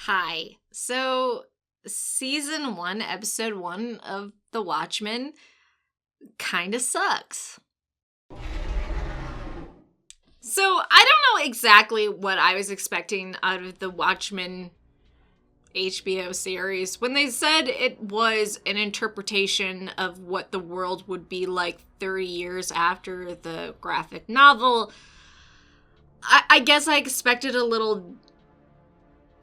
Hi. So, season 1, episode 1 of The Watchmen kinda sucks. So, I don't know exactly what I was expecting out of the Watchmen HBO series. When they said it was an interpretation of what the world would be like 30 years after the graphic novel, I guess I expected a little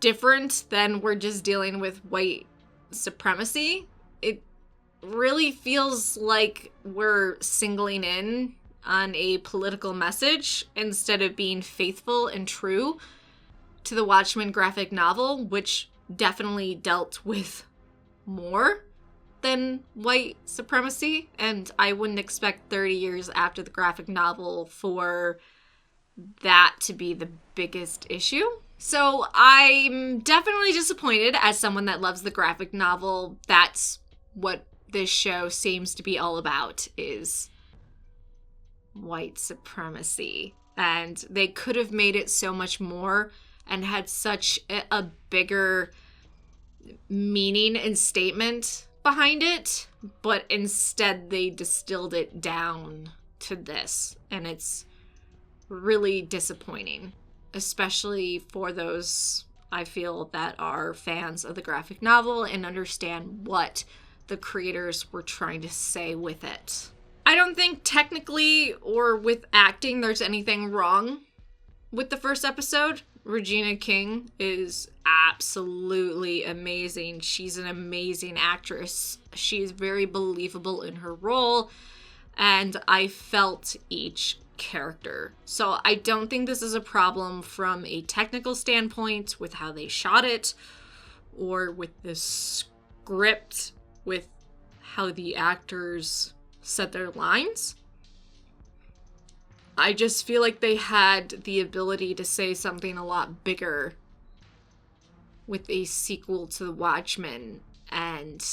different than we're just dealing with white supremacy. It really feels like we're singling in on a political message instead of being faithful and true to the Watchmen graphic novel, which definitely dealt with more than white supremacy, and I wouldn't expect 30 years after the graphic novel for that to be the biggest issue. So I'm definitely disappointed as someone that loves the graphic novel. That's what this show seems to be all about, is white supremacy. And they could have made it so much more and had such a bigger meaning and statement behind it, but instead they distilled it down to this, and it's really disappointing, especially for those, I feel, that are fans of the graphic novel and understand what the creators were trying to say with it. I don't think technically or with acting there's anything wrong with the first episode. Regina King is absolutely amazing. She's an amazing actress. She's very believable in her role, and I felt each character. So I don't think this is a problem from a technical standpoint with how they shot it, or with the script, with how the actors said their lines. I just feel like they had the ability to say something a lot bigger with a sequel to The Watchmen, and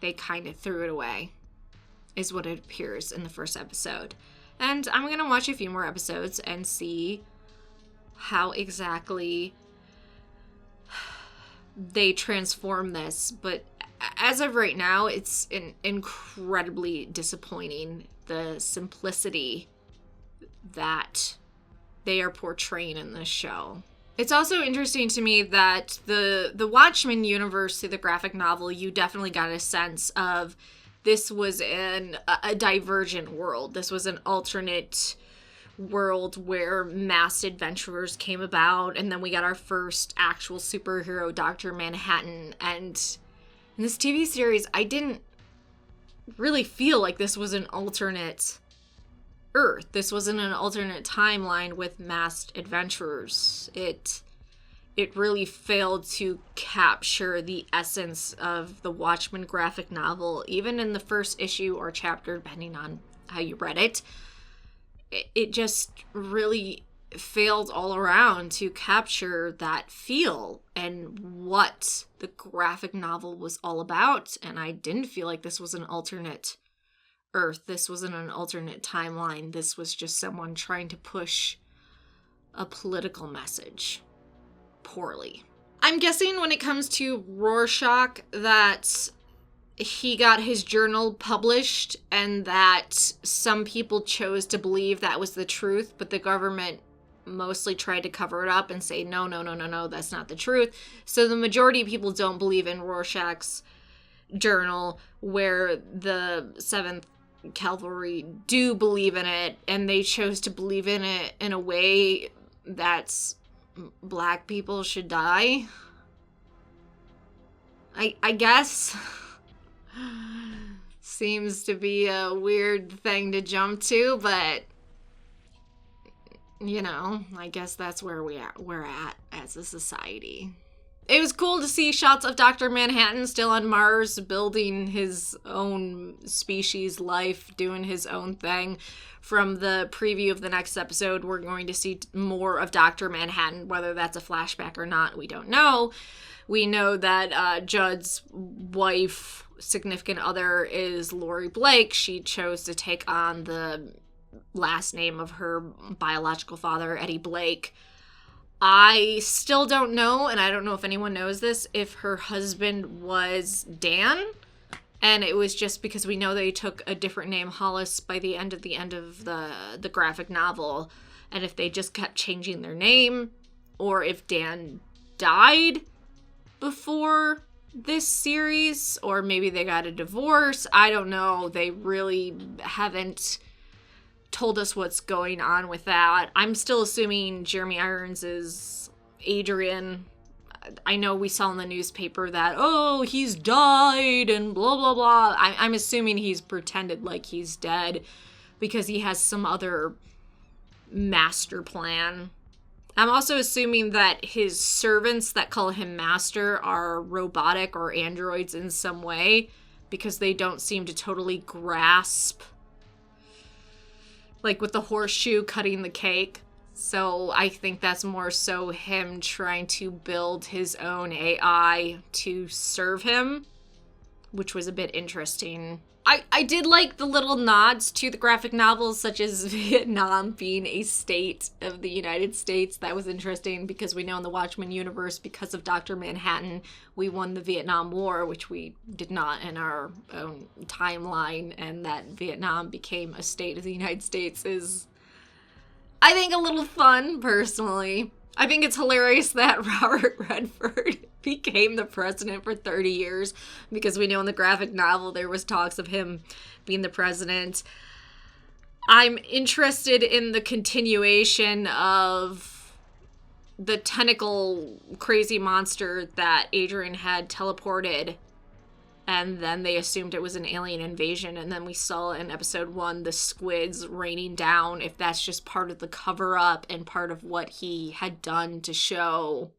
they kind of threw it away, is what it appears in the first episode. And I'm going to watch a few more episodes and see how exactly they transform this. But as of right now, it's incredibly disappointing, the simplicity that they are portraying in this show. It's also interesting to me that the Watchmen universe through the graphic novel, you definitely got a sense of this was a divergent world. This was an alternate world where masked adventurers came about, and then we got our first actual superhero, Dr. Manhattan. And in this TV series, I didn't really feel like this was an alternate Earth. This wasn't an alternate timeline with masked adventurers. It really failed to capture the essence of the Watchmen graphic novel, even in the first issue or chapter, depending on how you read it. It just really failed all around to capture that feel and what the graphic novel was all about. And I didn't feel like this was an alternate Earth. This wasn't an alternate timeline. This was just someone trying to push a political message poorly. I'm guessing when it comes to Rorschach that he got his journal published and that some people chose to believe that was the truth, but the government mostly tried to cover it up and say, no, that's not the truth. So the majority of people don't believe in Rorschach's journal, where the 7th Cavalry do believe in it, and they chose to believe in it in a way that's black people should die. I guess. Seems to be a weird thing to jump to, but you know, I guess that's where we're at as a society. It was cool to see shots of Dr. Manhattan still on Mars, building his own species life, doing his own thing. From the preview of the next episode, we're going to see more of Dr. Manhattan. Whether that's a flashback or not, we don't know. We know that Judd's wife, significant other, is Laurie Blake. She chose to take on the last name of her biological father, Eddie Blake. I still don't know, and I don't know if anyone knows this, if her husband was Dan, and it was just because we know they took a different name, Hollis, by the end of the graphic novel, and if they just kept changing their name, or if Dan died before this series, or maybe they got a divorce. I don't know. They really haven't told us what's going on with that. I'm still assuming Jeremy Irons is Adrian. I know we saw in the newspaper that, oh, he's died and blah, blah, blah. I'm assuming he's pretended like he's dead because he has some other master plan. I'm also assuming that his servants that call him master are robotic or androids in some way because they don't seem to totally grasp, like with the horseshoe cutting the cake. So I think that's more so him trying to build his own AI to serve him, which was a bit interesting. I did like the little nods to the graphic novels, such as Vietnam being a state of the United States. That was interesting because we know in the Watchmen universe, because of Dr. Manhattan, we won the Vietnam War, which we did not in our own timeline, and that Vietnam became a state of the United States is, I think, a little fun, personally. I think it's hilarious that Robert Redford became the president for 30 years because we know in the graphic novel there was talks of him being the president. I'm interested in the continuation of the tentacle crazy monster that Adrian had teleported, and then they assumed it was an alien invasion, and then we saw in episode 1 the squids raining down, if that's just part of the cover-up and part of what he had done to show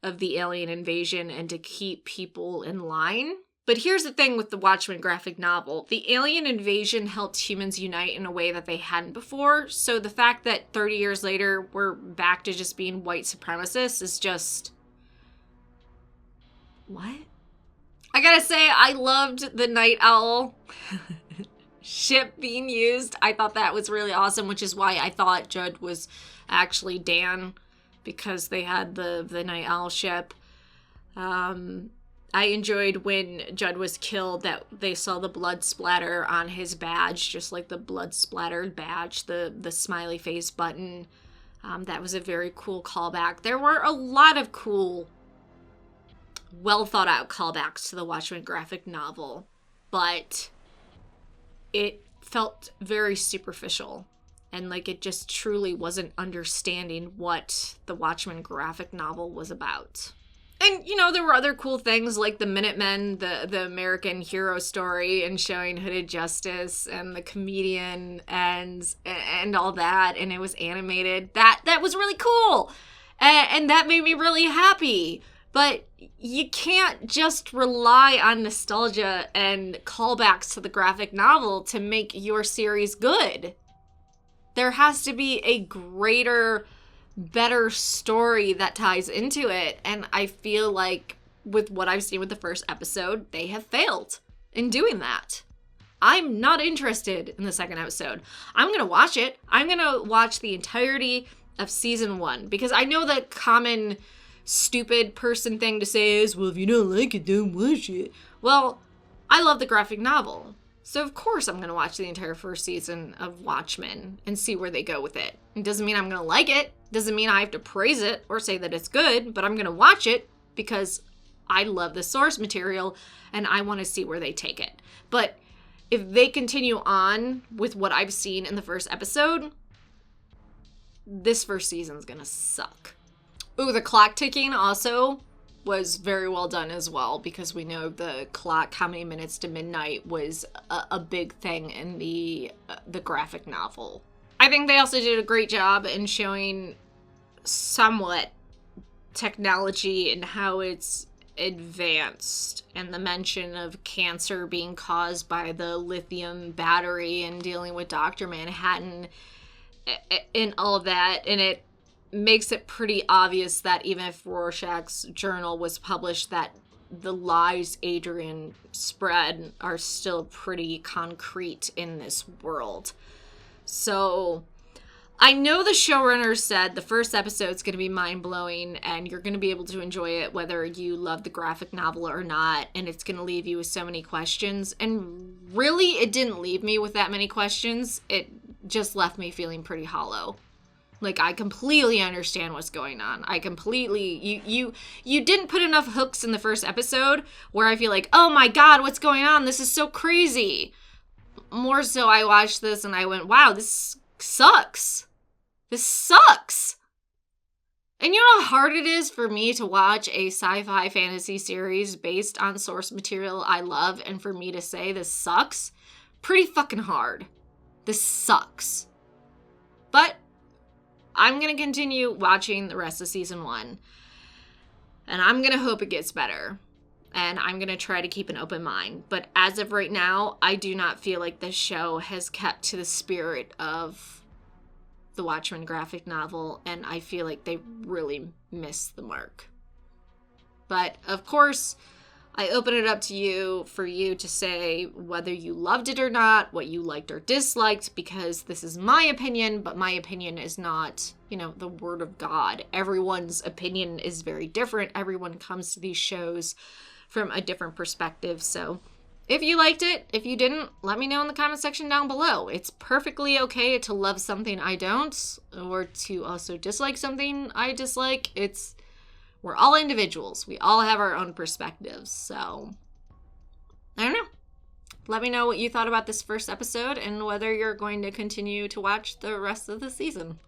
of the alien invasion and to keep people in line. But here's the thing with the Watchmen graphic novel. The alien invasion helped humans unite in a way that they hadn't before, so the fact that 30 years later we're back to just being white supremacists is just... what? I gotta say, I loved the Night Owl ship being used. I thought that was really awesome, which is why I thought Judd was actually Dan, because they had the Night Owl ship. I enjoyed when Judd was killed that they saw the blood splatter on his badge, just like the blood splattered badge, the smiley face button. That was a very cool callback. There were a lot of cool, well thought out callbacks to the Watchmen graphic novel, but it felt very superficial. And like it just truly wasn't understanding what the Watchmen graphic novel was about. And, you know, there were other cool things like the Minutemen, the American hero story, and showing Hooded Justice and the comedian and all that. And it was animated. That was really cool. And that made me really happy. But you can't just rely on nostalgia and callbacks to the graphic novel to make your series good. There has to be a greater, better story that ties into it. And I feel like with what I've seen with the first episode, they have failed in doing that. I'm not interested in the second episode. I'm going to watch it. I'm going to watch the entirety of season 1 because I know the common stupid person thing to say is, well, if you don't like it, don't watch it. Well, I love the graphic novel. So of course I'm going to watch the entire first season of Watchmen and see where they go with it. It doesn't mean I'm going to like it. Doesn't mean I have to praise it or say that it's good, but I'm going to watch it because I love the source material and I want to see where they take it. But if they continue on with what I've seen in the first episode, this first season's going to suck. Ooh, the clock ticking also was very well done as well, because we know the clock, how many minutes to midnight, was a big thing in the graphic novel. I think they also did a great job in showing somewhat technology and how it's advanced, and the mention of cancer being caused by the lithium battery and dealing with Dr. Manhattan and all of that, and it makes it pretty obvious that even if Rorschach's journal was published, that the lies Adrian spread are still pretty concrete in this world. So I know the showrunner said the first episode's going to be mind-blowing and you're going to be able to enjoy it whether you love the graphic novel or not, and it's going to leave you with so many questions. And really, it didn't leave me with that many questions. It just left me feeling pretty hollow. Like, I completely understand what's going on. I completely... You didn't put enough hooks in the first episode where I feel like, oh my god, what's going on? This is so crazy. More so, I watched this and I went, wow, this sucks. This sucks. And you know how hard it is for me to watch a sci-fi fantasy series based on source material I love and for me to say this sucks? Pretty fucking hard. This sucks. But I'm going to continue watching the rest of season 1. And I'm going to hope it gets better. And I'm going to try to keep an open mind. But as of right now, I do not feel like this show has kept to the spirit of the Watchmen graphic novel, and I feel like they really missed the mark. But, of course, I open it up to you for you to say whether you loved it or not, what you liked or disliked, because this is my opinion, but my opinion is not, the word of God. Everyone's opinion is very different. Everyone comes to these shows from a different perspective, so if you liked it, if you didn't, let me know in the comment section down below. It's perfectly okay to love something I don't, or to also dislike something I dislike. We're all individuals. We all have our own perspectives, so I don't know. Let me know what you thought about this first episode and whether you're going to continue to watch the rest of the season.